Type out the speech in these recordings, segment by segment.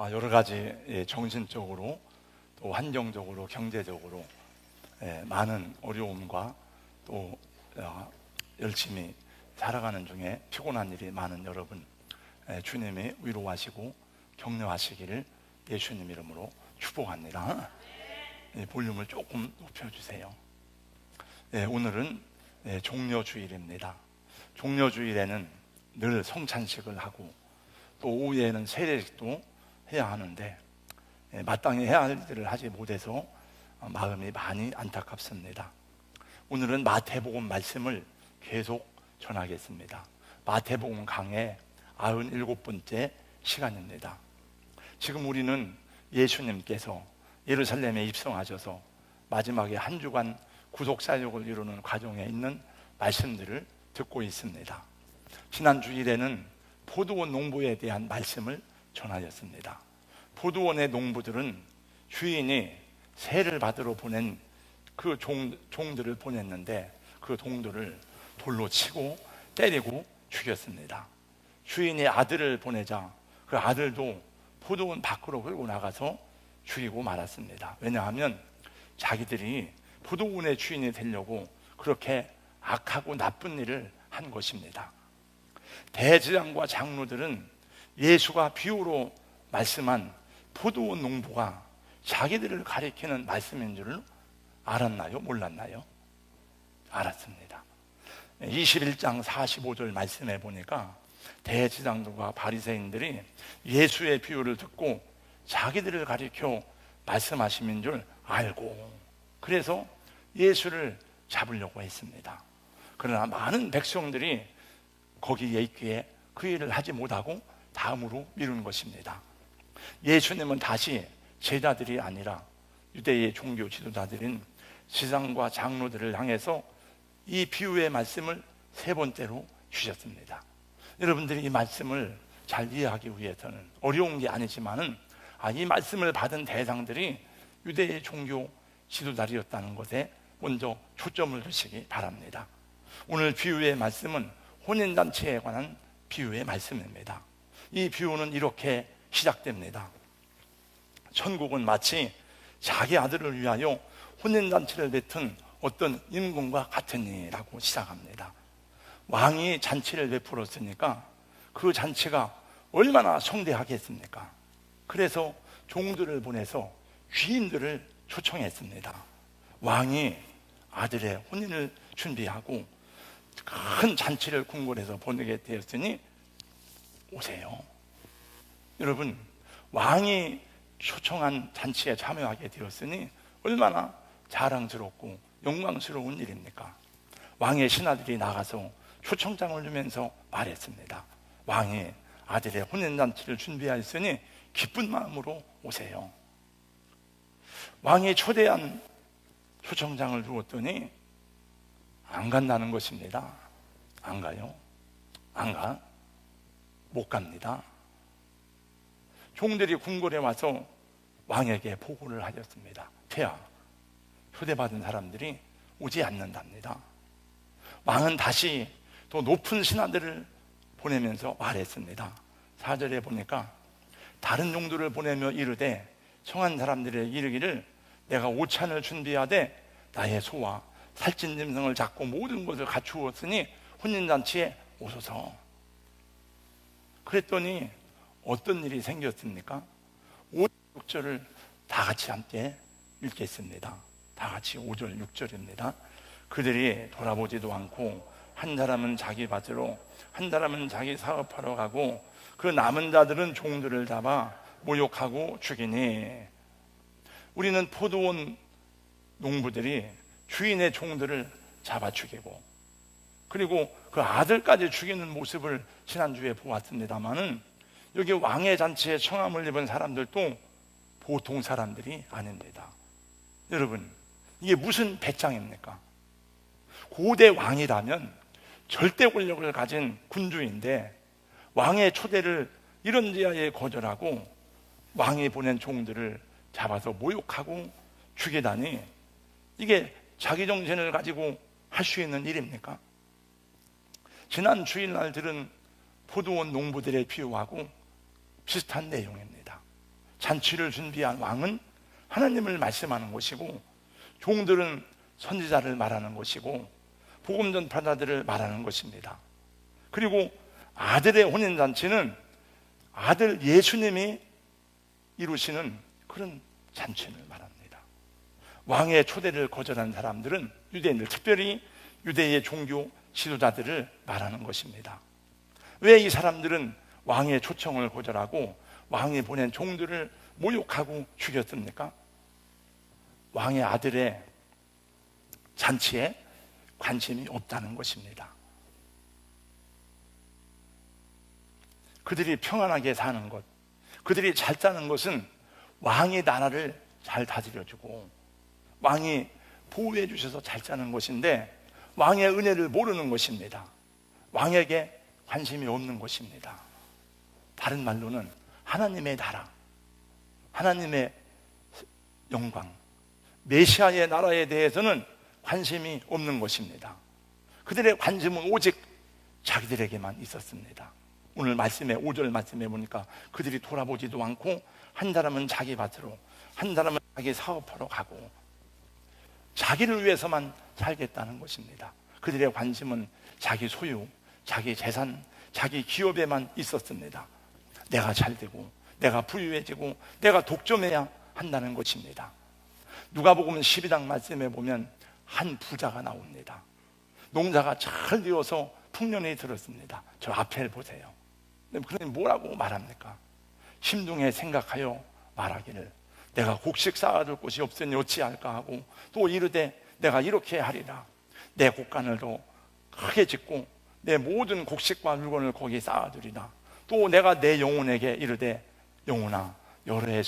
여러 가지 정신적으로 또 환경적으로 경제적으로 많은 어려움과 또 열심히 살아가는 중에 피곤한 일이 많은 여러분, 주님이 위로하시고 격려하시기를 예수님 이름으로 축복합니다. 볼륨을 조금 높여주세요. 오늘은 종려주일입니다. 종려주일에는 늘 성찬식을 하고 또 오후에는 세례식도 해야 하는데 마땅히 해야 할 일들을 하지 못해서 마음이 많이 안타깝습니다. 오늘은 마태복음 말씀을 계속 전하겠습니다. 마태복음 강의 97번째 시간입니다. 지금 우리는 예수님께서 예루살렘에 입성하셔서 마지막에 한 주간 구속사역을 이루는 과정에 있는 말씀들을 듣고 있습니다. 지난 주일에는 포도원 농부에 대한 말씀을 전하였습니다. 포도원의 농부들은 주인이 세를 받으러 보낸 그 종들을 보냈는데 그 종들을 돌로 치고 때리고 죽였습니다. 주인이 아들을 보내자 그 아들도 포도원 밖으로 끌고 나가서 죽이고 말았습니다. 왜냐하면 자기들이 포도원의 주인이 되려고 그렇게 악하고 나쁜 일을 한 것입니다. 대제사장과 장로들은 예수가 비유로 말씀한 포도원 농부가 자기들을 가리키는 말씀인 줄 알았나요? 몰랐나요? 알았습니다. 21장 45절 말씀해 보니까 대제사장들과 바리새인들이 예수의 비유를 듣고 자기들을 가리켜 말씀하심인 줄 알고 그래서 예수를 잡으려고 했습니다. 그러나 많은 백성들이 거기에 있기에 그 일을 하지 못하고 다음으로 미루는 것입니다. 예수님은 다시 제자들이 아니라 유대의 종교 지도자들인 지상과 장로들을 향해서 이 비유의 말씀을 세 번째로 주셨습니다. 여러분들이 이 말씀을 잘 이해하기 위해서는 어려운 게 아니지만은 이 말씀을 받은 대상들이 유대의 종교 지도자들이었다는 것에 먼저 초점을 두시기 바랍니다. 오늘 비유의 말씀은 혼인잔치에 관한 비유의 말씀입니다. 이 비유는 이렇게 시작됩니다. 천국은 마치 자기 아들을 위하여 혼인잔치를 뱉은 어떤 임금과 같으니라고 시작합니다. 왕이 잔치를 베풀었으니까 그 잔치가 얼마나 성대하겠습니까? 그래서 종들을 보내서 귀인들을 초청했습니다. 왕이 아들의 혼인을 준비하고 큰 잔치를 궁궐에서 보내게 되었으니 오세요. 여러분, 왕이 초청한 잔치에 참여하게 되었으니 얼마나 자랑스럽고 영광스러운 일입니까? 왕의 신하들이 나가서 초청장을 주면서 말했습니다. 왕이 아들의 혼인잔치를 준비하였으니 기쁜 마음으로 오세요. 왕이 초대한 초청장을 주었더니 안 간다는 것입니다. 안 가요? 안 가? 못 갑니다. 종들이 궁궐에 와서 왕에게 보고를 하였습니다. 폐하, 초대받은 사람들이 오지 않는답니다. 왕은 다시 더 높은 신하들을 보내면서 말했습니다. 4절에 보니까 다른 종들을 보내며 이르되 청한 사람들의 이르기를 내가 오찬을 준비하되 나의 소와 살찐 짐승을 잡고 모든 것을 갖추었으니 혼인잔치에 오소서. 그랬더니 어떤 일이 생겼습니까? 5절 6절을 다 같이 함께 읽겠습니다. 다 같이 5절 6절입니다. 그들이 돌아보지도 않고 한 사람은 자기 밭으로 한 사람은 자기 사업하러 가고 그 남은 자들은 종들을 잡아 모욕하고 죽이니. 우리는 포도원 농부들이 주인의 종들을 잡아 죽이고 그리고 그 아들까지 죽이는 모습을 지난주에 보았습니다마는 여기 왕의 잔치에 청함을 입은 사람들도 보통 사람들이 아닙니다. 여러분, 이게 무슨 배짱입니까? 고대 왕이라면 절대 권력을 가진 군주인데 왕의 초대를 이런지하에 거절하고 왕이 보낸 종들을 잡아서 모욕하고 죽이다니 이게 자기 정신을 가지고 할 수 있는 일입니까? 지난 주일날 들은 포도원 농부들의 비유하고 비슷한 내용입니다. 잔치를 준비한 왕은 하나님을 말씀하는 것이고, 종들은 선지자를 말하는 것이고, 복음 전파자들을 말하는 것입니다. 그리고 아들의 혼인잔치는 아들 예수님이 이루시는 그런 잔치를 말합니다. 왕의 초대를 거절한 사람들은 유대인들, 특별히 유대의 종교 지도자들을 말하는 것입니다. 왜 이 사람들은 왕의 초청을 거절하고 왕이 보낸 종들을 모욕하고 죽였습니까? 왕의 아들의 잔치에 관심이 없다는 것입니다. 그들이 평안하게 사는 것, 그들이 잘 사는 것은 왕이 나라를 잘 다스려주고 왕이 보호해 주셔서 잘 사는 것인데, 왕의 은혜를 모르는 것입니다. 왕에게 관심이 없는 것입니다. 다른 말로는 하나님의 나라, 하나님의 영광, 메시아의 나라에 대해서는 관심이 없는 것입니다. 그들의 관심은 오직 자기들에게만 있었습니다. 오늘 말씀에 5절 말씀에 보니까 그들이 돌아보지도 않고 한 사람은 자기 밭으로, 한 사람은 자기 사업하러 가고 자기를 위해서만 살겠다는 것입니다. 그들의 관심은 자기 소유, 자기 재산, 자기 기업에만 있었습니다. 내가 잘 되고 내가 부유해지고 내가 독점해야 한다는 것입니다. 누가복음 12장 말씀에 보면 한 부자가 나옵니다. 농사가 잘 되어서 풍년이 들었습니다. 저 앞에 보세요. 그러니 뭐라고 말합니까? 심중에 생각하여 말하기를 내가 곡식 쌓아둘 곳이 없으니 어찌할까 하고, 또 이르되 내가 이렇게 하리라. 내 곡간을 더 크게 짓고 내 모든 곡식과 물건을 거기 쌓아두리라. 또 내가 내 영혼에게 이르되 영혼아, 여러 해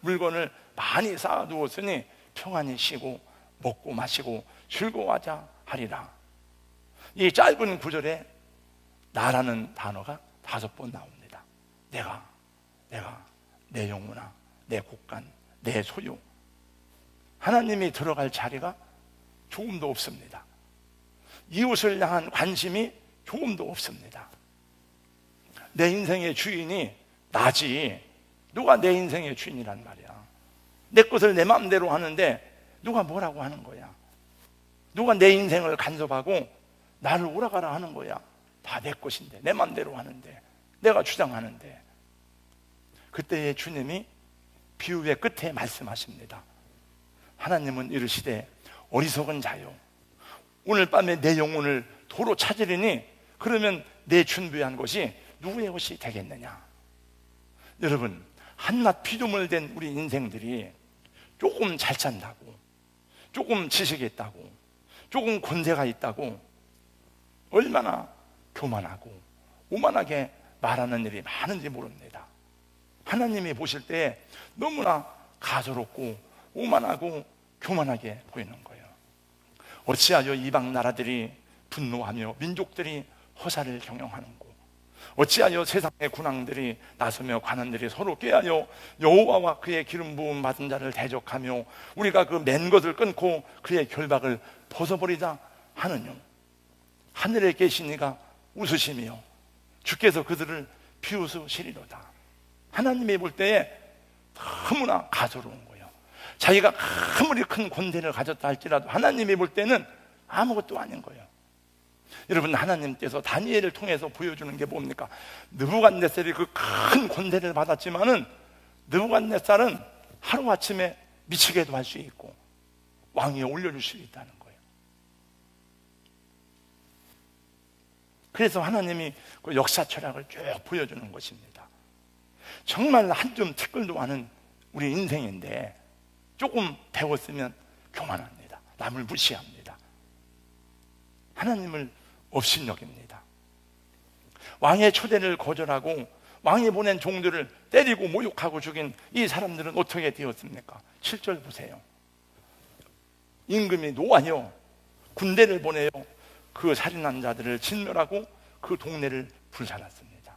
물건을 많이 쌓아두었으니 평안히 쉬고 먹고 마시고 즐거워하자 하리라. 이 짧은 구절에 나라는 단어가 5번 나옵니다. 내가, 내 영혼아, 내 곡간, 내 소유. 하나님이 들어갈 자리가 조금도 없습니다. 이웃을 향한 관심이 조금도 없습니다. 내 인생의 주인이 나지, 누가 내 인생의 주인이란 말이야. 내 것을 내 마음대로 하는데 누가 뭐라고 하는 거야? 누가 내 인생을 간섭하고 나를 오라가라 하는 거야? 다 내 것인데, 내 마음대로 하는데, 내가 주장하는데. 그때의 주님이 비유의 끝에 말씀하십니다. 하나님은 이르시되 어리석은 자요, 오늘 밤에 내 영혼을 도로 찾으리니 그러면 내 준비한 것이 누구의 것이 되겠느냐? 여러분, 한낱 피조물 된 우리 인생들이 조금 잘 산다고, 조금 지식이 있다고, 조금 권세가 있다고 얼마나 교만하고 오만하게 말하는 일이 많은지 모릅니다. 하나님이 보실 때 너무나 가소롭고 오만하고 교만하게 보이는 거예요. 어찌하여 이방 나라들이 분노하며 민족들이 허사를 경영하는고, 어찌하여 세상의 군왕들이 나서며 관원들이 서로 꾀하여 여호와와 그의 기름 부음 받은 자를 대적하며 우리가 그 맨 것을 끊고 그의 결박을 벗어버리자 하느뇨. 하늘에 계신 이가 웃으시며 주께서 그들을 비웃으시리로다. 하나님이 볼 때에 너무나 가소로운 거예요. 자기가 아무리 큰 권세를 가졌다 할지라도 하나님이 볼 때는 아무것도 아닌 거예요. 여러분, 하나님께서 다니엘을 통해서 보여주는 게 뭡니까? 느부갓네살이 그 큰 권세를 받았지만은 느부갓네살은 하루아침에 미치게도 할 수 있고 왕위에 올려줄 수 있다는 거예요. 그래서 하나님이 그 역사 철학을 쭉 보여주는 것입니다. 정말 한 점 티끌도 많은 우리 인생인데 조금 배웠으면 교만합니다. 남을 무시합니다. 하나님을 업신여깁니다. 왕의 초대를 거절하고 왕이 보낸 종들을 때리고 모욕하고 죽인 이 사람들은 어떻게 되었습니까? 7절 보세요. 임금이 노하여 군대를 보내요 그 살인한 자들을 진멸하고 그 동네를 불살랐습니다.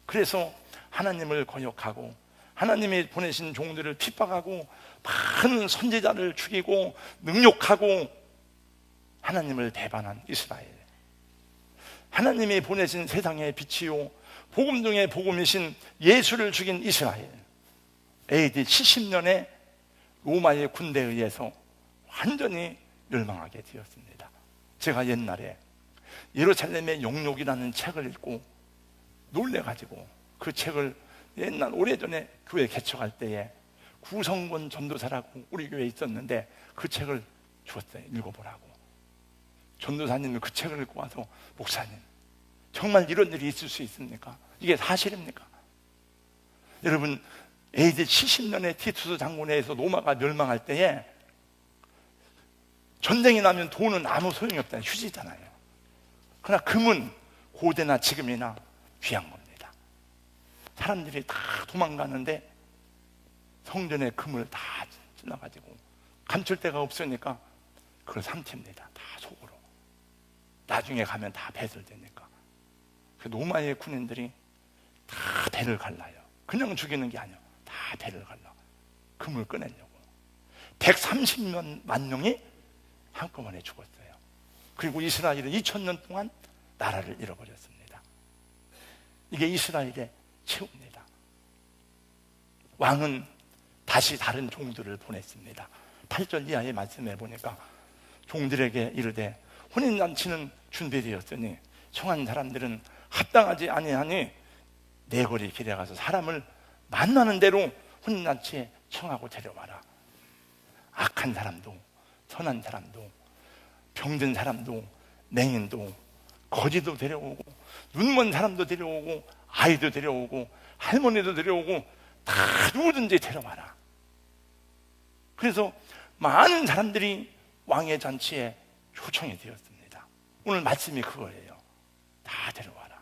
그래서 하나님을 거역하고 하나님이 보내신 종들을 핍박하고 많은 선지자를 죽이고 능욕하고 하나님을 배반한 이스라엘, 하나님이 보내신 세상의 빛이요 복음 중에 복음이신 예수를 죽인 이스라엘, AD 70년에 로마의 군대에 의해서 완전히 멸망하게 되었습니다. 제가 옛날에 예루살렘의 영록이라는 책을 읽고 놀래가지고 그 책을 옛날 오래전에 교회 개척할 때에 구성권 전도사라고 우리 교회에 있었는데 그 책을 주었어요. 읽어보라고. 전도사님은 그 책을 읽고 와서 목사님, 정말 이런 일이 있을 수 있습니까? 이게 사실입니까? 여러분, AD 70년에 티투스 장군에 의해서 로마가 멸망할 때에 전쟁이 나면 돈은 아무 소용이 없잖아요. 휴지잖아요. 그러나 금은 고대나 지금이나 귀한 겁니다. 사람들이 다 도망가는데 성전에 금을 다 찔러가지고 감출 데가 없으니까 그걸 삼킵니다. 다 속으로. 나중에 가면 다 배설되니까. 그 로마의 군인들이 다 배를 갈라요. 그냥 죽이는 게 아니에요. 다 배를 갈라. 금을 꺼내려고. 130만 명이 한꺼번에 죽었어요. 그리고 이스라엘은 2000년 동안 나라를 잃어버렸습니다. 이게 이스라엘의 최후입니다. 왕은 다시 다른 종들을 보냈습니다. 8절 이하의 말씀에 보니까 종들에게 이르되 혼인잔치는 준비되었으니 청한 사람들은 합당하지 아니하니 내거리 길에 가서 사람을 만나는 대로 혼인잔치에 청하고 데려와라. 악한 사람도 선한 사람도 병든 사람도 맹인도 거지도 데려오고 눈먼 사람도 데려오고 아이도 데려오고 할머니도 데려오고 다 누구든지 데려와라. 그래서 많은 사람들이 왕의 잔치에 초청이 되었습니다. 오늘 말씀이 그거예요. 다 데려와라.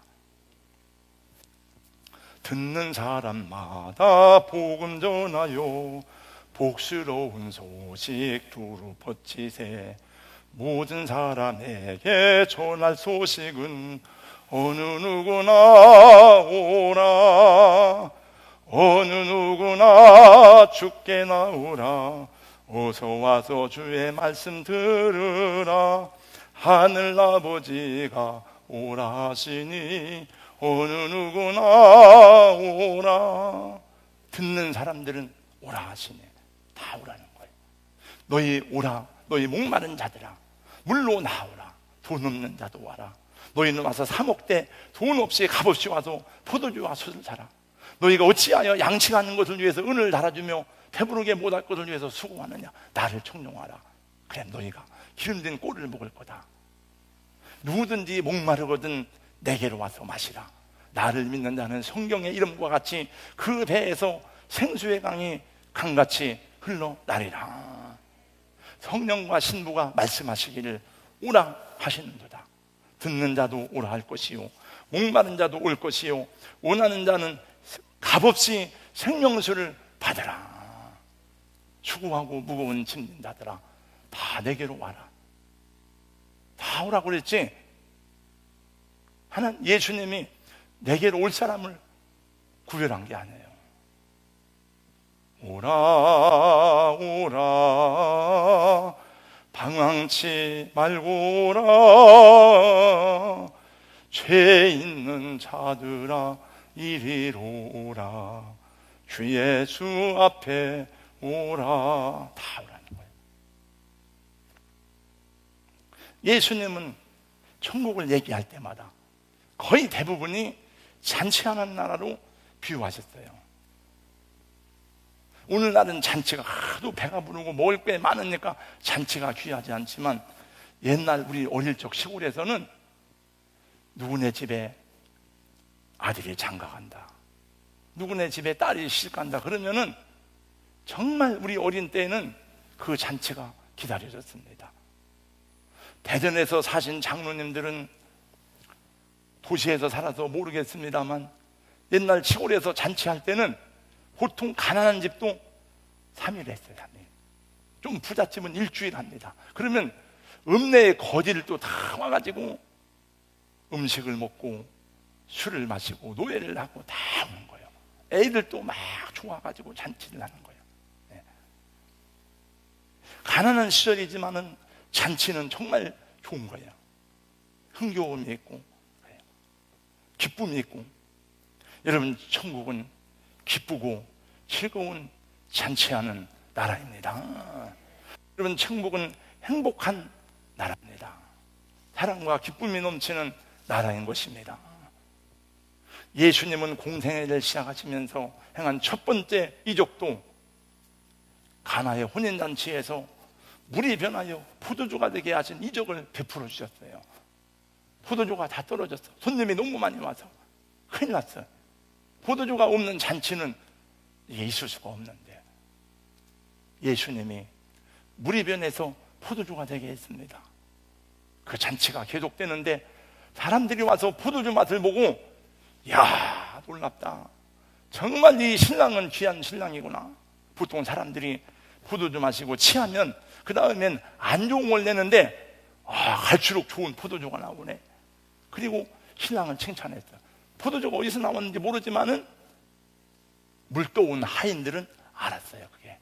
듣는 사람마다 복음 전하여 복스러운 소식 두루 퍼치세. 모든 사람에게 전할 소식은 어느 누구나 오라. 어느 누구나 주께 나오라. 어서 와서 주의 말씀 들으라. 하늘 아버지가 오라 하시니 어느 누구나 오라. 듣는 사람들은 오라 하시네. 다 오라는 거예요. 너희 오라. 너희 목마른 자들아 물로 나오라. 돈 없는 자도 와라. 너희는 와서 사 먹되 돈 없이 값없이 와서 포도주와 숯을 사라. 너희가 어찌하여 양식하는 것을 위해서 은을 달아주며 배부르게 못할 것을 위해서 수고하느냐. 나를 청룡하라. 그래 너희가 기름진 꼴을 먹을 거다. 누구든지 목마르거든 내게로 와서 마시라. 나를 믿는 자는 성경의 이름과 같이 그 배에서 생수의 강이 강같이 흘러나리라. 성령과 신부가 말씀하시기를 오라 하시는도다. 듣는 자도 오라 할 것이요 목마른 자도 올 것이요 원하는 자는 값없이 생명수를 받으라. 수고하고 무거운 짐진 자들아 다 내게로 와라. 다 오라고 그랬지. 하나님 예수님이 내게로 올 사람을 구별한 게 아니에요. 오라 오라 방황치 말고 오라. 죄 있는 자들아 이리로 오라. 주 예수 앞에 오라. 다 오라는 거예요. 예수님은 천국을 얘기할 때마다 거의 대부분이 잔치하는 나라로 비유하셨어요. 오늘날은 잔치가 하도 배가 부르고 먹을 게 많으니까 잔치가 귀하지 않지만 옛날 우리 어릴 적 시골에서는 누구네 집에 아들이 장가간다, 누구네 집에 딸이 시집간다 그러면은 정말 우리 어린 때에는 그 잔치가 기다려졌습니다. 대전에서 사신 장로님들은 도시에서 살아서 모르겠습니다만 옛날 시골에서 잔치할 때는 보통 가난한 집도 3일 했어요. 3일. 좀 부잣집은 일주일 합니다. 그러면 읍내의 거지를 또 다 와가지고 음식을 먹고 술을 마시고 노예를 하고 다 오는 거예요. 애들도 막 좋아가지고 잔치를 하는 거예요. 네. 가난한 시절이지만은 잔치는 정말 좋은 거예요. 흥겨움이 있고 기쁨이 있고. 여러분 천국은 기쁘고 즐거운 잔치하는 나라입니다. 여러분, 천국은 행복한 나라입니다. 사랑과 기쁨이 넘치는 나라인 것입니다. 예수님은 공생애를 시작하시면서 행한 첫 번째 이적도 가나의 혼인잔치에서 물이 변하여 포도주가 되게 하신 이적을 베풀어 주셨어요. 포도주가 다 떨어졌어. 손님이 너무 많이 와서 큰일 났어요. 포도주가 없는 잔치는 이게 있을 수가 없는데 예수님이 물이 변해서 포도주가 되게 했습니다. 그 잔치가 계속되는데 사람들이 와서 포도주 맛을 보고, 야, 놀랍다. 정말 이 신랑은 귀한 신랑이구나. 보통 사람들이 포도주 마시고 취하면 그 다음엔 안 좋은 걸 내는데, 갈수록 좋은 포도주가 나오네. 그리고 신랑을 칭찬했어요. 포도주가 어디서 나왔는지 모르지만은 물떠온 하인들은 알았어요. 그게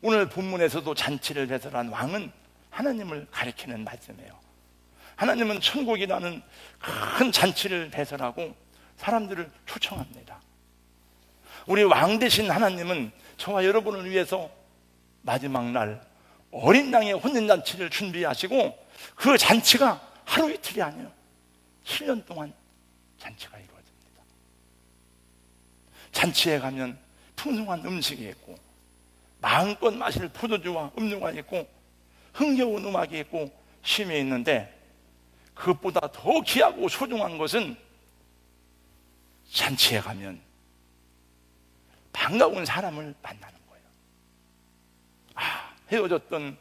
오늘 본문에서도 잔치를 배설한 왕은 하나님을 가리키는 말씀이에요. 하나님은 천국이라는 큰 잔치를 배설하고 사람들을 초청합니다. 우리 왕 되신 하나님은 저와 여러분을 위해서 마지막 날 어린 양의 혼인잔치를 준비하시고, 그 잔치가 하루 이틀이 아니에요. 7년 동안 잔치가 이루어집니다. 잔치에 가면 풍성한 음식이 있고, 마음껏 마실 포도주와 음료가 있고, 흥겨운 음악이 있고, 쉼이 있는데, 그것보다 더 귀하고 소중한 것은 잔치에 가면 반가운 사람을 만나는 거예요. 헤어졌던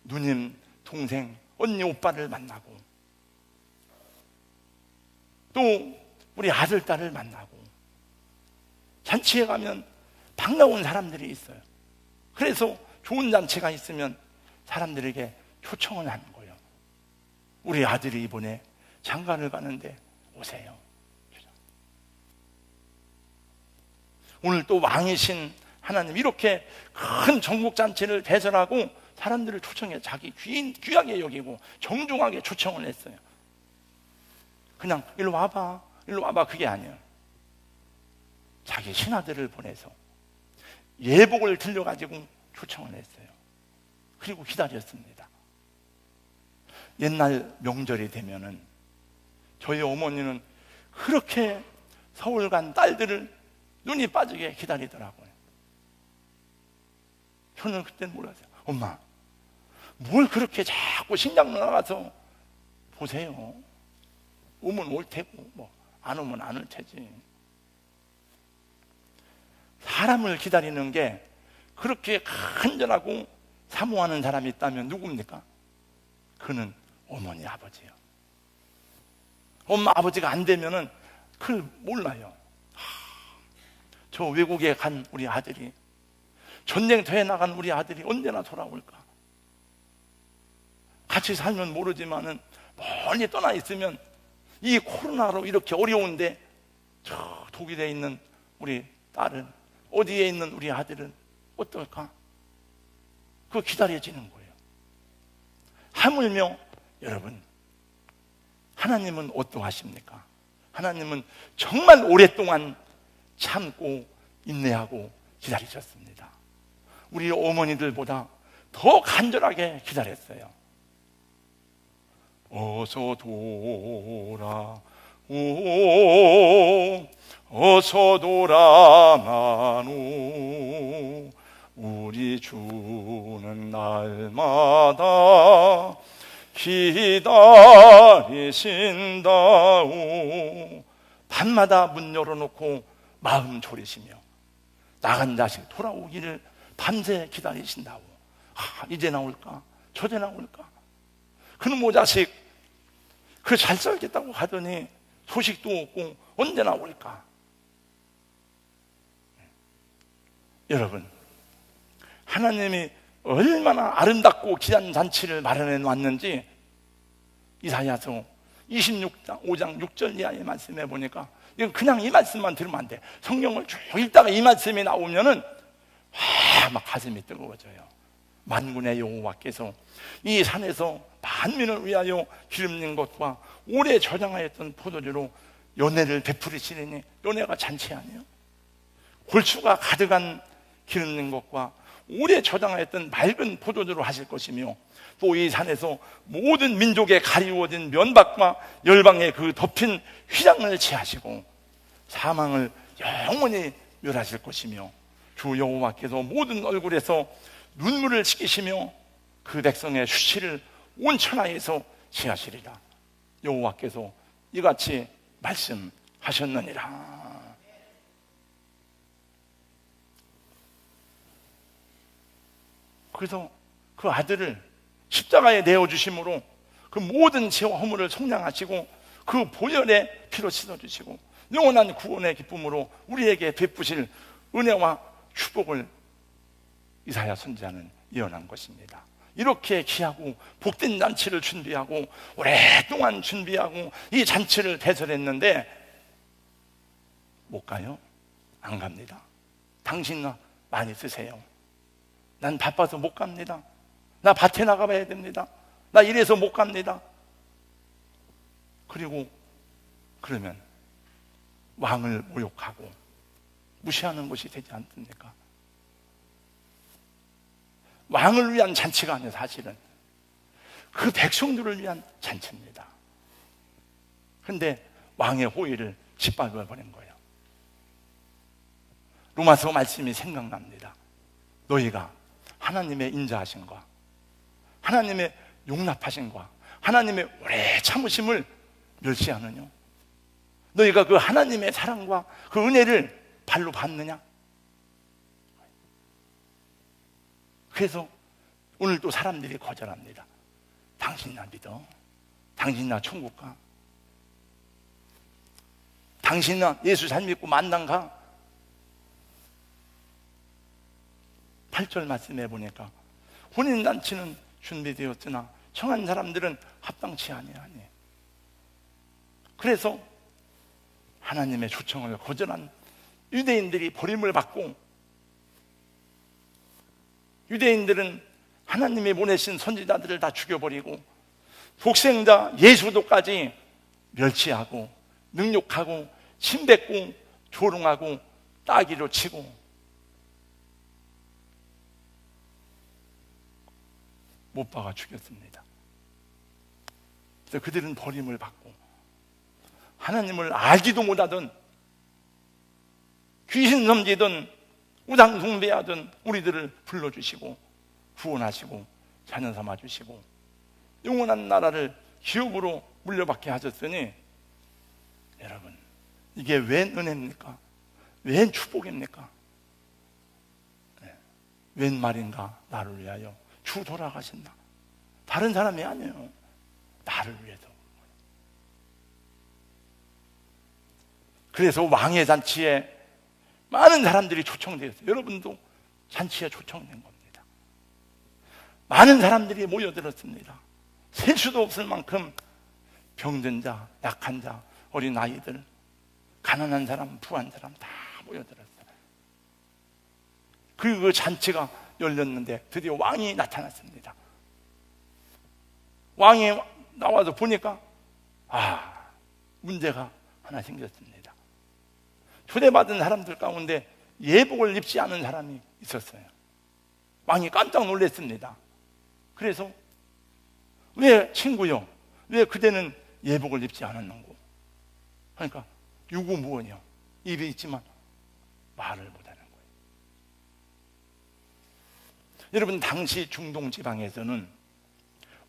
누님, 동생, 언니, 오빠를 만나고, 또 우리 아들, 딸을 만나고, 잔치에 가면 반가운 사람들이 있어요. 그래서 좋은 잔치가 있으면 사람들에게 초청을 하는 거예요. 우리 아들이 이번에 장가를 가는데 오세요. 오늘 또 왕이신 하나님, 이렇게 큰 전국잔치를 배설하고 사람들을 초청해 자기 귀하게 여기고 정중하게 초청을 했어요. 그냥 일로 와봐, 일로 와봐, 그게 아니에요. 자기 신하들을 보내서 예복을 들려가지고 초청을 했어요. 그리고 기다렸습니다. 옛날 명절이 되면은 저희 어머니는 그렇게 서울 간 딸들을 눈이 빠지게 기다리더라고요. 저는 그때는 몰랐어요. 엄마, 뭘 그렇게 자꾸 신장 나가서 보세요. 오면 올 테고 뭐 안 오면 안 올 테지. 사람을 기다리는 게 그렇게 간절하고 사모하는 사람이 있다면 누굽니까? 그는 어머니, 아버지요. 엄마, 아버지가 안 되면은 그걸 몰라요. 저 외국에 간 우리 아들이, 전쟁터에 나간 우리 아들이 언제나 돌아올까? 같이 살면 모르지만은 멀리 떠나 있으면 이 코로나로 이렇게 어려운데 저 독일에 있는 우리 딸은, 어디에 있는 우리 아들은 어떨까? 그거 기다려지는 거예요. 하물며 여러분, 하나님은 어떠하십니까? 하나님은 정말 오랫동안 참고 인내하고 기다리셨습니다. 우리 어머니들보다 더 간절하게 기다렸어요. 어서 돌아오, 어서 돌아마노. 우리 주는 날마다 기다리신다오. 밤마다 문 열어놓고 마음 졸이시며 나간 자식 돌아오기를 밤새 기다리신다고. 이제 나올까? 저제 나올까? 그놈의 자식 그 잘 살겠다고 하더니 소식도 없고 언제 나올까? 여러분, 하나님이 얼마나 아름답고 귀한 잔치를 마련해 놨는지 이사야서 26장 5장 6절 이하의 말씀에 보니까, 이건 그냥 이 말씀만 들으면 안 돼. 성경을 쭉 읽다가 이 말씀이 나오면은 막 가슴이 뜨거워져요. 만군의 여호와께서 이 산에서 만민을 위하여 기름진 것과 오래 저장하였던 포도주로 연회를 베풀으시니, 연회가 잔치 아니에요? 골수가 가득한 기름진 것과 오래 저장하였던 맑은 포도주로 하실 것이며, 또 이 산에서 모든 민족에 가리워진 면박과 열방의 그 덮인 휘장을 취하시고 사망을 영원히 멸하실 것이며, 주 여호와께서 모든 얼굴에서 눈물을 씻기시며 그 백성의 수치를 온 천하에서 취하시리라. 여호와께서 이같이 말씀하셨느니라. 그래서 그 아들을 십자가에 내어주심으로 그 모든 죄와 허물을 속량하시고 그 보혈의 피로 씻어주시고 영원한 구원의 기쁨으로 우리에게 베푸실 은혜와 축복을 이사야 선지자는 예언한 것입니다. 이렇게 귀하고 복된 잔치를 준비하고 오랫동안 준비하고 이 잔치를 대설했는데 못 가요? 안 갑니다. 당신 많이 쓰세요. 난 바빠서 못 갑니다. 나 밭에 나가봐야 됩니다. 나 이래서 못 갑니다. 그리고 그러면 왕을 모욕하고 무시하는 것이 되지 않습니까? 왕을 위한 잔치가 아니라 사실은 그 백성들을 위한 잔치입니다. 그런데 왕의 호의를 짓밟아버린 거예요. 로마서 말씀이 생각납니다. 너희가 하나님의 인자하심과 하나님의 용납하심과 하나님의 오래 참으심을 멸시하느냐? 너희가 그 하나님의 사랑과 그 은혜를 발로 받느냐? 그래서 오늘 또 사람들이 거절합니다. 당신 나 믿어? 당신 나 천국 가? 당신 나 예수 잘 믿고 만난 가? 8절 말씀해 보니까 혼인잔치는 준비되었으나 청한 사람들은 합당치 아니하니. 그래서 하나님의 초청을 거절한 유대인들이 버림을 받고, 유대인들은 하나님이 보내신 선지자들을 다 죽여버리고 독생자 예수도까지 멸치하고 능욕하고 침뱉고 조롱하고 따기로 치고 못 박아 죽였습니다. 그래서 그들은 버림을 받고 하나님을 알지도 못하던 귀신 섬기던 우상 숭배하던 우리들을 불러주시고 구원하시고 자녀 삼아주시고 영원한 나라를 기업으로 물려받게 하셨으니, 여러분 이게 웬 은혜입니까? 웬 축복입니까? 웬 말인가? 나를 위하여 주 돌아가신다. 다른 사람이 아니에요. 나를 위해서. 그래서 왕의 잔치에 많은 사람들이 초청되었어요. 여러분도 잔치에 초청된 겁니다. 많은 사람들이 모여들었습니다. 셀 수도 없을 만큼 병든 자, 약한 자, 어린 아이들, 가난한 사람, 부한 사람 다 모여들었어요. 그리고 그 잔치가 열렸는데 드디어 왕이 나타났습니다. 왕이 나와서 보니까 문제가 하나 생겼습니다. 초대받은 사람들 가운데 예복을 입지 않은 사람이 있었어요. 왕이 깜짝 놀랐습니다. 그래서 왜 친구요? 왜 그대는 예복을 입지 않았는고? 그러니까 유구무원이요. 입이 있지만 말을 못하는 거예요. 여러분, 당시 중동 지방에서는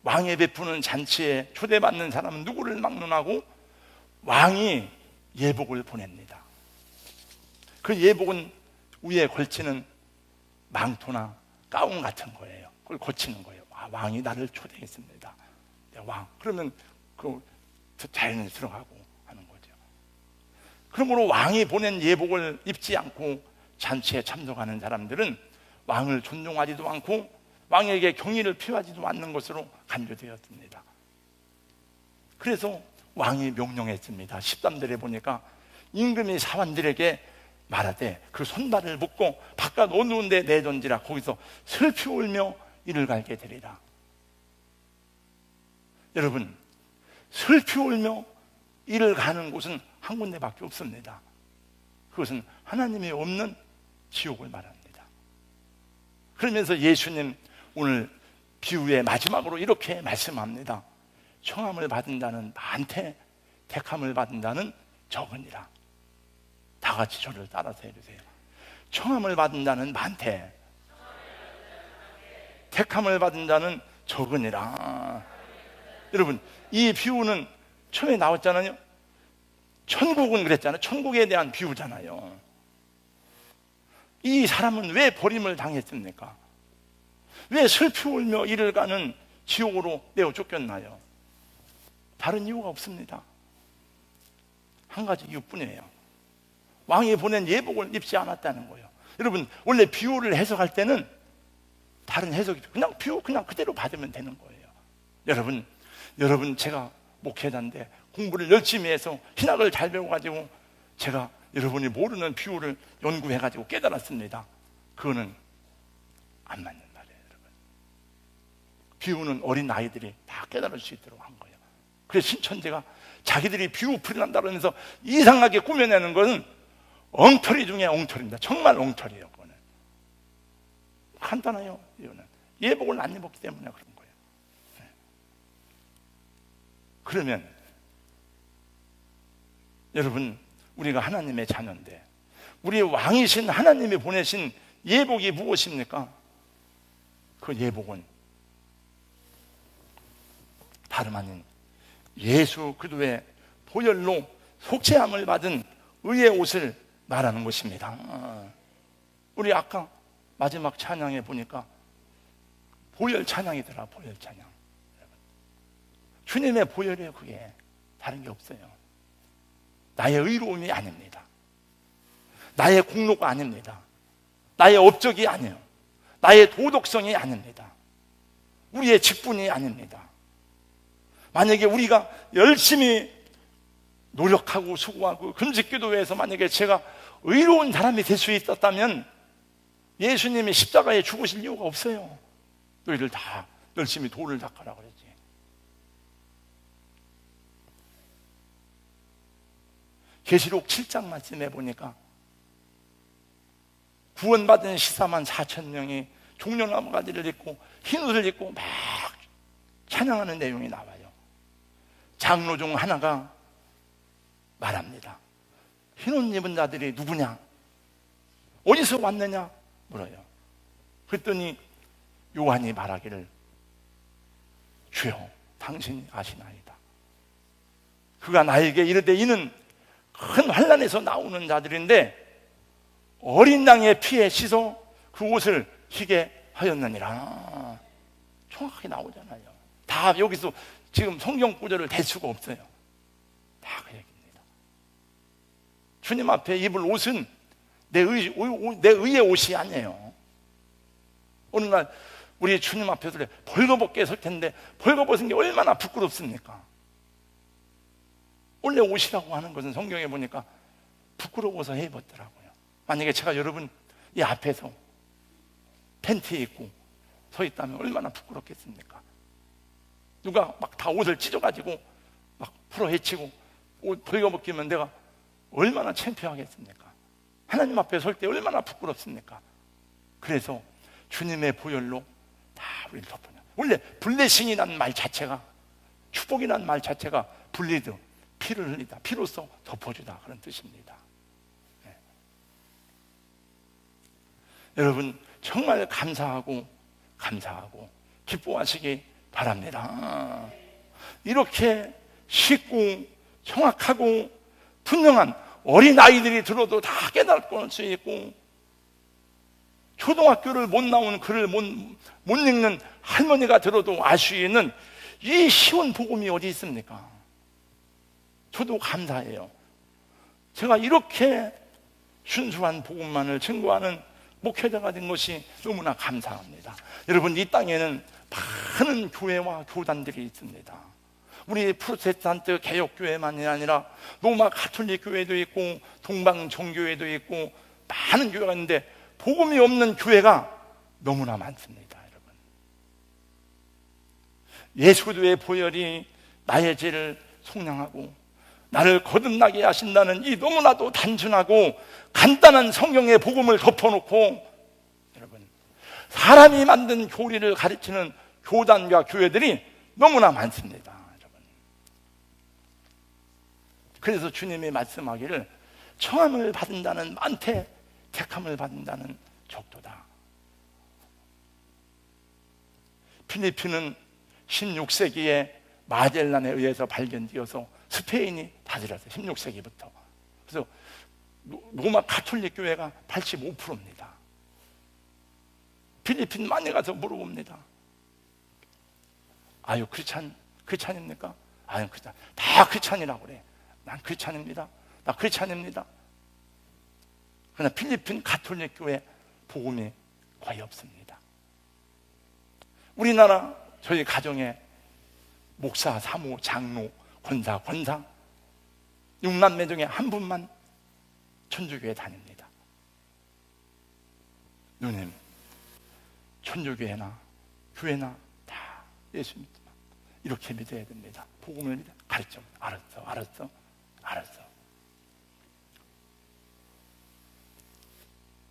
왕이 베푸는 잔치에 초대받는 사람은 누구를 막론하고 왕이 예복을 보냅니다. 그 예복은 위에 걸치는 망토나 가운 같은 거예요. 그걸 거치는 거예요. 왕이 나를 초대했습니다. 왕. 그러면 그 자연스러워하고 하는 거죠. 그러므로 왕이 보낸 예복을 입지 않고 잔치에 참석하는 사람들은 왕을 존중하지도 않고 왕에게 경의를 표하지도 않는 것으로 간주되었습니다. 그래서 왕이 명령했습니다. 13절에 보니까 임금이 사환들에게 말하되 그 손발을 묶고 바깥 어두운 데 내던지라. 거기서 슬피 울며 이를 갈게 되리라. 여러분, 슬피 울며 이를 가는 곳은 한 군데밖에 없습니다. 그것은 하나님이 없는 지옥을 말합니다. 그러면서 예수님 오늘 비유의 마지막으로 이렇게 말씀합니다. 청함을 받은 자는 많되 택함을 받은 자는 적으니라. 다 같이 저를 따라서 해주세요. 청함을 받은 자는 많되 택함을 받은 자는 적으니라. 여러분, 이 비유는 처음에 나왔잖아요. 천국은 그랬잖아요. 천국에 대한 비유잖아요. 이 사람은 왜 버림을 당했습니까? 왜 슬피 울며 이를 가는 지옥으로 내어 쫓겼나요? 다른 이유가 없습니다. 한 가지 이유뿐이에요. 왕이 보낸 예복을 입지 않았다는 거예요. 여러분, 원래 비유를 해석할 때는 다른 해석이 그냥 비유 그냥 그대로 받으면 되는 거예요. 여러분 제가 목회자인데 공부를 열심히 해서 신학을 잘 배워가지고 제가 여러분이 모르는 비유를 연구해가지고 깨달았습니다. 그거는 안 맞는 말이에요, 여러분. 비유는 어린 아이들이 다 깨달을 수 있도록 한 거예요. 그래서 신천지가 자기들이 비유 풀이난다 그러면서 이상하게 꾸며내는 것은 엉터리 중에 엉터리입니다. 정말 엉터리예요. 그거는 간단해요. 이유는 예복을 안 입었기 때문에 그런 거예요. 그러면 여러분, 우리가 하나님의 자녀인데 우리 왕이신 하나님이 보내신 예복이 무엇입니까? 그 예복은 다름 아닌 예수 그리스도의 보혈로 속죄함을 받은 의의 옷을 말하는 것입니다. 우리 아까 마지막 찬양에 보니까 보혈 찬양이더라. 보혈 찬양. 주님의 보혈이에요. 그게 다른 게 없어요. 나의 의로움이 아닙니다. 나의 공로가 아닙니다. 나의 업적이 아니에요. 나의 도덕성이 아닙니다. 우리의 직분이 아닙니다. 만약에 우리가 열심히 노력하고 수고하고 금식기도해서 만약에 제가 의로운 사람이 될 수 있었다면 예수님이 십자가에 죽으실 이유가 없어요. 너희들 다 열심히 돌을 닦아라 그랬지. 계시록 7장 말씀해 보니까 구원받은 14만 4천 명이 종려나무 가지를 입고 흰 옷을 입고 막 찬양하는 내용이 나와요. 장로 중 하나가 말합니다. 흰 옷 입은 자들이 누구냐? 어디서 왔느냐? 물어요. 그랬더니 요한이 말하기를 주여 당신이 아시나이다. 그가 나에게 이르되 이는 큰 환난에서 나오는 자들인데 어린 양의 피에 씻어 그 옷을 희게 하였느니라. 정확하게 나오잖아요. 다 여기서 지금 성경 구절을 댈 수가 없어요. 다 그 얘기입니다. 주님 앞에 입을 옷은 내 의의 옷이 아니에요. 어느 날 우리 주님 앞에서 벌거벗게 설 텐데 벌거벗은 게 얼마나 부끄럽습니까? 원래 옷이라고 하는 것은 성경에 보니까 부끄러워서 해 입었더라고요. 만약에 제가 여러분 이 앞에서 팬티 입고 서 있다면 얼마나 부끄럽겠습니까? 누가 막 다 옷을 찢어가지고 막 풀어 헤치고 옷 벌거벗기면 내가 얼마나 창피하겠습니까? 하나님 앞에 설 때 얼마나 부끄럽습니까? 그래서 주님의 보혈로 다 우리를 덮어요. 원래 블레싱이라는 말 자체가, 축복이라는 말 자체가 블리드, 피를 흘리다, 피로써 덮어주다 그런 뜻입니다. 네. 여러분 정말 감사하고 기뻐하시기 바랍니다. 이렇게 쉽고 정확하고 분명한 어린아이들이 들어도 다 깨달을 수 있고 초등학교를 못 나오는 글을 못 읽는 할머니가 들어도 알 수 있는 이 쉬운 복음이 어디 있습니까? 저도 감사해요. 제가 이렇게 순수한 복음만을 증거하는 목회자가 된 것이 너무나 감사합니다. 여러분, 이 땅에는 많은 교회와 교단들이 있습니다. 우리 프로테스탄트 개혁교회만이 아니라 로마 가톨릭 교회도 있고 동방 종교회도 있고 많은 교회가 있는데 복음이 없는 교회가 너무나 많습니다. 여러분, 예수 그리스도의 보혈이 나의 죄를 속량하고 나를 거듭나게 하신다는 이 너무나도 단순하고 간단한 성경의 복음을 덮어놓고, 여러분, 사람이 만든 교리를 가르치는 교단과 교회들이 너무나 많습니다, 여러분. 그래서 주님이 말씀하기를 청함을 받는다는 많되 택함을 받는다는 적도다. 필리핀은 16세기에 마젤란에 의해서 발견되어서 스페인이 다스렸어요. 16세기부터. 그래서 로마 가톨릭 교회가 85%입니다. 필리핀 많이 가서 물어봅니다. 아유, 크리스찬입니까? 아유, 크리스찬. 다 크리스찬이라고 그래. 난 크리스찬입니다. 나 크리스찬입니다. 그러나 필리핀 가톨릭 교회 복음이 거의 없습니다. 우리나라 저희 가정에 목사, 사모, 장로, 권사 6남매 중에 한 분만 천주교에 다닙니다. 누님, 천주교회나 교회나 다 예수 믿지만 이렇게 믿어야 됩니다. 복음을 가르쳐. 알았어.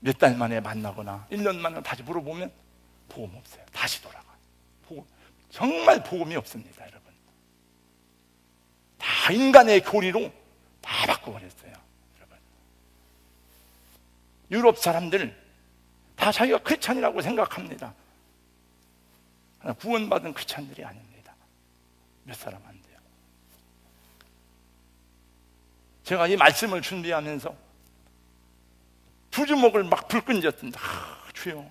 몇 달 만에 만나거나 1년 만에 다시 물어보면 복음 없어요. 다시 돌아가. 정말 복음이 없습니다, 여러분. 다 인간의 교리로 다 바꿔버렸어요, 여러분. 유럽 사람들 다 자기가 크리스찬이라고 생각합니다. 그러나 구원받은 크리스찬들이 아닙니다. 몇 사람 안 돼요. 제가 이 말씀을 준비하면서 두 주먹을 막 불끈졌습니다. 주여,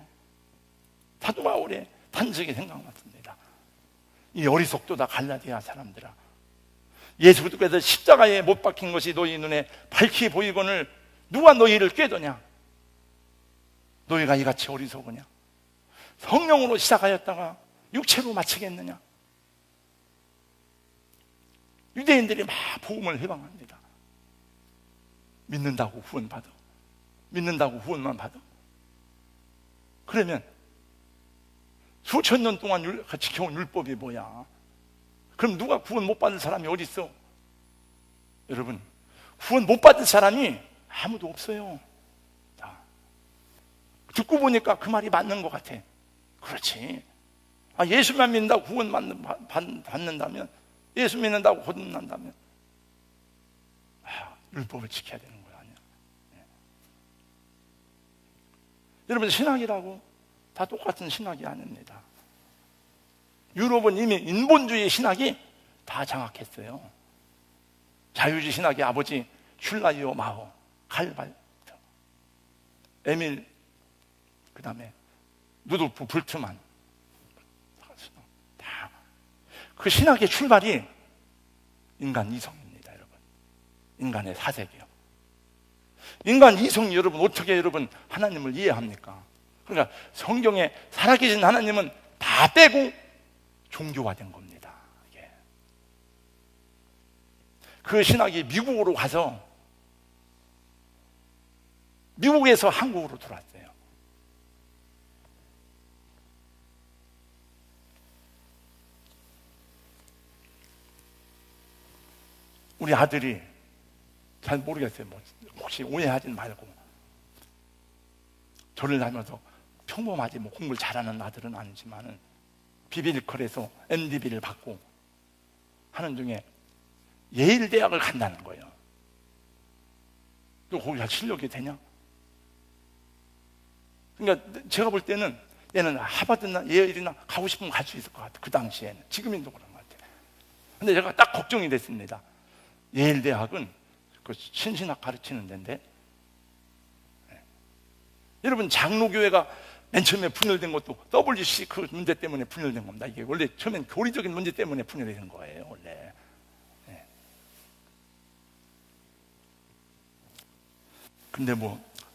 사도 바울의 단적이 생각났습니다. 이 어리석도다 갈라디아 사람들아, 예수 그리스도께서 십자가에 못 박힌 것이 너희 눈에 밝히 보이거늘 누가 너희를 꾀더냐? 너희가 이같이 어리석으냐? 성령으로 시작하였다가 육체로 마치겠느냐? 유대인들이 막 복음을 해방합니다. 믿는다고 구원받아. 믿는다고 구원만 받아. 그러면 수천 년 동안 지켜온 율법이 뭐야? 그럼 누가 구원 못 받은 사람이 어디 있어? 여러분, 구원 못 받은 사람이 아무도 없어요. 듣고 보니까 그 말이 맞는 것 같아. 그렇지. 예수만 믿는다고 구원 받는다면, 예수 믿는다고 거듭난다면 율법을 지켜야 되는 거야, 아니야. 여러분, 신학이라고 다 똑같은 신학이 아닙니다. 유럽은 이미 인본주의 신학이 다 장악했어요. 자유주의 신학의 아버지 슐라이오 마호, 칼발트, 에밀, 그 다음에 루돌프 불트만, 다 그 신학의 출발이 인간 이성입니다, 여러분. 인간의 사색이요. 인간 이성이 여러분 어떻게 여러분 하나님을 이해합니까? 그러니까 성경에 살아계신 하나님은 다 빼고 종교화된 겁니다. 이게. 그 신학이 미국으로 가서 미국에서 한국으로 들어왔어요. 우리 아들이 잘 모르겠어요. 혹시 오해하진 말고, 저를 다니면서 평범하지 공부를 잘하는 아들은 아니지만은 비빌컬에서 MDB를 받고 하는 중에 예일 대학을 간다는 거예요. 또 거기가 실력이 되냐? 그러니까 제가 볼 때는 얘는 하버드나 예일이나 가고 싶으면 갈 수 있을 것 같아요. 그 당시에는. 지금도 그런 것 같아요. 근데 제가 딱 걱정이 됐습니다. 예일 대학은 그 신신학 가르치는 데인데, 여러분, 장로교회가 맨 처음에 분열된 것도 WC 그 문제 때문에 분열된 겁니다. 이게 원래 처음엔 교리적인 문제 때문에 분열된 거예요, 원래. 근데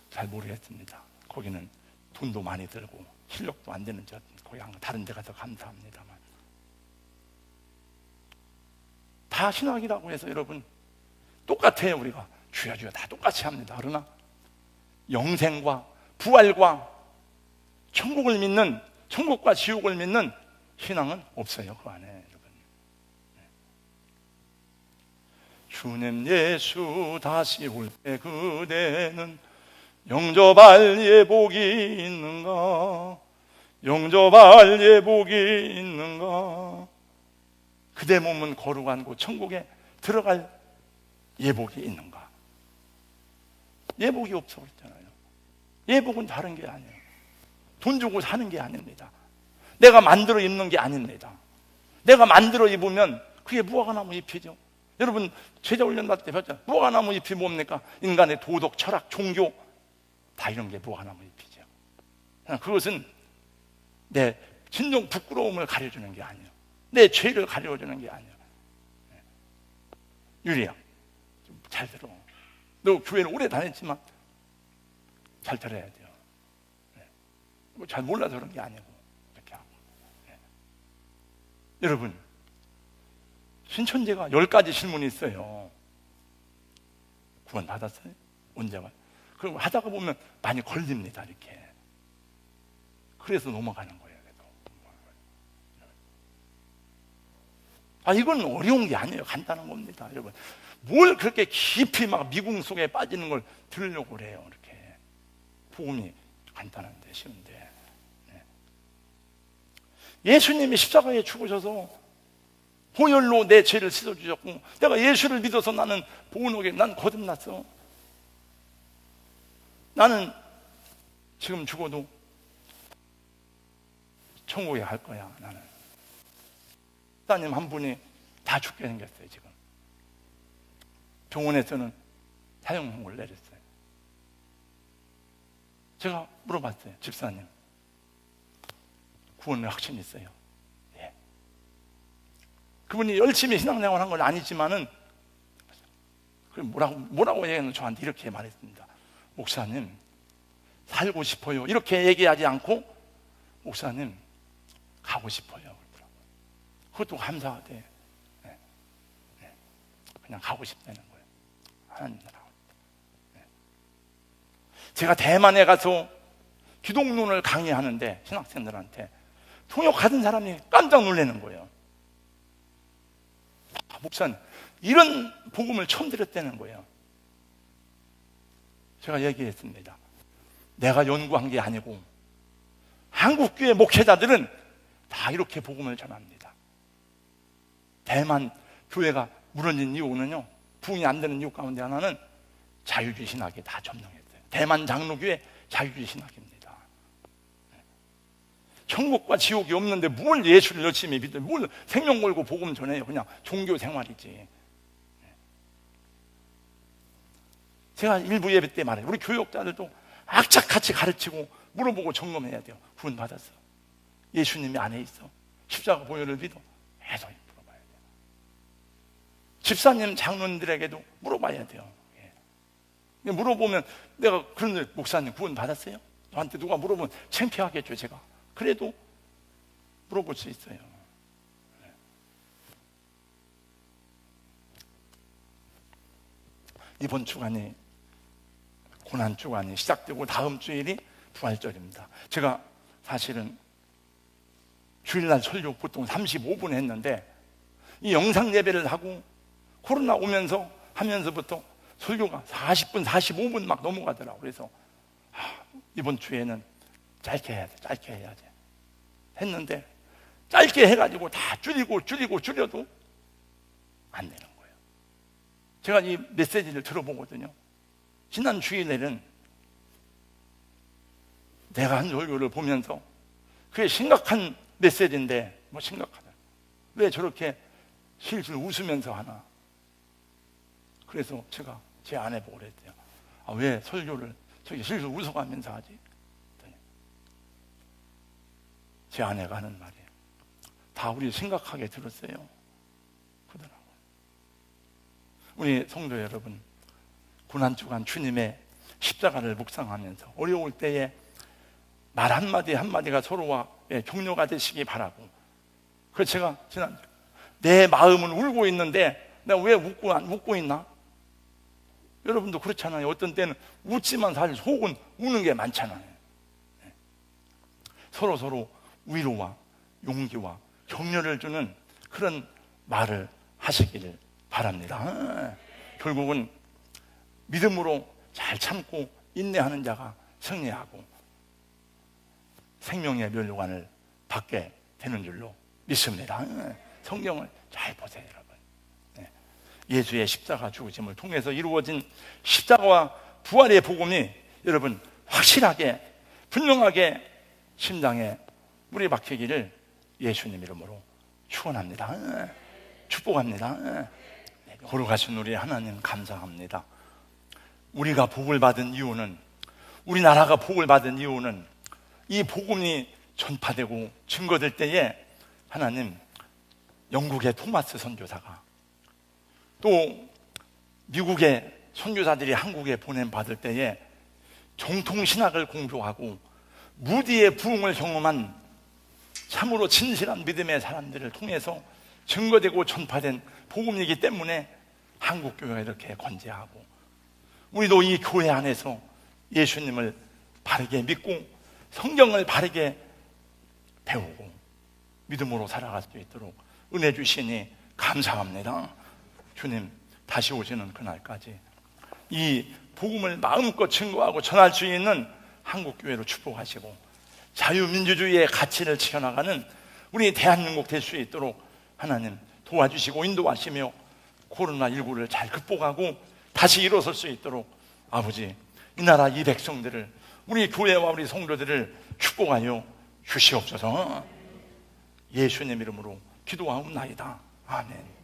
잘 모르겠습니다. 거기는 돈도 많이 들고 실력도 안 되는 거기 다른 데 가서 감사합니다만, 다 신학이라고 해서 여러분 똑같아요. 우리가 주여 다 똑같이 합니다. 그러나 영생과 부활과 천국을 믿는, 천국과 지옥을 믿는 신앙은 없어요, 그 안에, 여러분. 주님 예수 다시 올 때 그대는 영접할 예복이 있는가? 영접할 예복이 있는가? 그대 몸은 거룩한 곳 천국에 들어갈 예복이 있는가? 예복이 없어 있잖아요. 예복은 다른 게 아니에요. 돈 주고 사는 게 아닙니다. 내가 만들어 입는 게 아닙니다. 내가 만들어 입으면 그게 무화과나무 잎이죠. 여러분 제자훈련 받을 때 배웠잖아요. 무화과나무 잎이 뭡니까? 인간의 도덕, 철학, 종교 다 이런 게 무화과나무 잎이죠. 그것은 내 진정 부끄러움을 가려주는 게 아니에요. 내 죄를 가려주는 게 아니에요. 유리야, 잘 들어. 너 교회를 오래 다녔지만 잘 들어야 돼요. 잘 몰라서 그런 게 아니고 이렇게 하고. 여러분, 신천지가 10가지 질문이 있어요. 구원 받았어요? 언제가? 그리고 하다가 보면 많이 걸립니다. 이렇게. 그래서 넘어가는 거예요. 이건 어려운 게 아니에요. 간단한 겁니다. 여러분, 뭘 그렇게 깊이 막 미궁 속에 빠지는 걸 들으려고 그래요. 이렇게. 복음이 간단한데 쉬운데. 예수님이 십자가에 죽으셔서 보혈로 내 죄를 씻어주셨고, 내가 예수를 믿어서 나는 보은옥에 난 거듭났어. 나는 지금 죽어도 천국에 갈 거야. 나는 목사님 한 분이 다 죽게 생겼어요. 지금 병원에서는 사형을 내렸어요. 제가 물어봤어요. 집사님, 구원의 확신이 있어요? 예. 그분이 열심히 신앙생활 한 건 아니지만은 뭐라고 얘기하는 저한테 이렇게 말했습니다. 목사님, 살고 싶어요. 이렇게 얘기하지 않고 목사님, 가고 싶어요. 그것도 감사하대. 그냥 가고 싶다는 거예요. 하나님 나라. 제가 대만에 가서 기독론을 강의하는데 신학생들한테 통역하던 사람이 깜짝 놀라는 거예요. 목사님, 이런 복음을 처음 들었다는 거예요. 제가 얘기했습니다. 내가 연구한 게 아니고 한국교회 목회자들은 다 이렇게 복음을 전합니다. 대만 교회가 무너진 이유는요, 부흥이 안 되는 이유 가운데 하나는 자유주의 신학에 다 점령했어요. 대만 장로교회 자유주의 신학입니다. 천국과 지옥이 없는데 뭘 예수를 열심히 믿어요? 뭘 생명 걸고 복음 전해요? 그냥 종교 생활이지. 제가 일부 예배 때 말해요. 우리 교육자들도 악착같이 가르치고 물어보고 점검해야 돼요. 구원 받았어? 예수님이 안에 있어? 십자가 보혈을 믿어? 해서 물어봐야 돼요. 집사님, 장로님들에게도 물어봐야 돼요. 물어보면 내가 그런데 목사님 구원 받았어요? 저한테 누가 물어보면 창피하겠죠. 제가 그래도 물어볼 수 있어요. 이번 주간이 고난 주간이 시작되고 다음 주일이 부활절입니다. 제가 사실은 주일날 설교 보통 35분 했는데 이 영상 예배를 하고 코로나 오면서 하면서부터 설교가 40분, 45분 막 넘어가더라고요. 그래서 이번 주에는 짧게 해야 돼, 짧게 해야지 했는데 짧게 해가지고 다 줄여도 안 되는 거예요. 제가 이 메시지를 들어보거든요. 지난 주일에는 내가 한 설교를 보면서 그게 심각한 메시지인데 뭐 심각하다. 왜 저렇게 실실 웃으면서 하나. 그래서 제가 제 아내 보고 그랬대요. 왜 설교를 저기 실실 웃어가면서 하지? 제 아내가 하는 말이에요. 다 우리 심각하게 들었어요. 그러더라고요. 우리 성도 여러분, 고난주간 주님의 십자가를 묵상하면서 어려울 때에 말 한마디 한마디가 서로와 격려가 되시기 바라고. 그래서 제가 지난주 내 마음은 울고 있는데 내가 왜 웃고 있나? 여러분도 그렇잖아요. 어떤 때는 웃지만 사실 속은 우는 게 많잖아요. 서로 위로와 용기와 격려를 주는 그런 말을 하시기를 바랍니다. 결국은 믿음으로 잘 참고 인내하는 자가 승리하고 생명의 면류관을 받게 되는 줄로 믿습니다. 성경을 잘 보세요, 여러분. 예수의 십자가 죽으심을 통해서 이루어진 십자가와 부활의 복음이 여러분 확실하게 분명하게 심장에 물이 박히기를 예수님 이름으로 축원합니다. 축복합니다. 거룩하신 우리 하나님 감사합니다. 우리가 복을 받은 이유는, 우리나라가 복을 받은 이유는 이 복음이 전파되고 증거될 때에 하나님, 영국의 토마스 선교사가 또 미국의 선교사들이 한국에 보냄받을 때에 정통신학을 공부하고 무디의 부흥을 경험한 참으로 진실한 믿음의 사람들을 통해서 증거되고 전파된 복음이기 때문에 한국교회가 이렇게 건재하고, 우리도 이 교회 안에서 예수님을 바르게 믿고 성경을 바르게 배우고 믿음으로 살아갈 수 있도록 은혜 주시니 감사합니다. 주님 다시 오시는 그날까지 이 복음을 마음껏 증거하고 전할 수 있는 한국교회로 축복하시고 자유민주주의의 가치를 지켜나가는 우리 대한민국 될 수 있도록 하나님 도와주시고 인도하시며 코로나19를 잘 극복하고 다시 일어설 수 있도록 아버지, 이 나라 이 백성들을, 우리 교회와 우리 성도들을 축복하여 주시옵소서. 예수님 이름으로 기도하옵나이다. 아멘.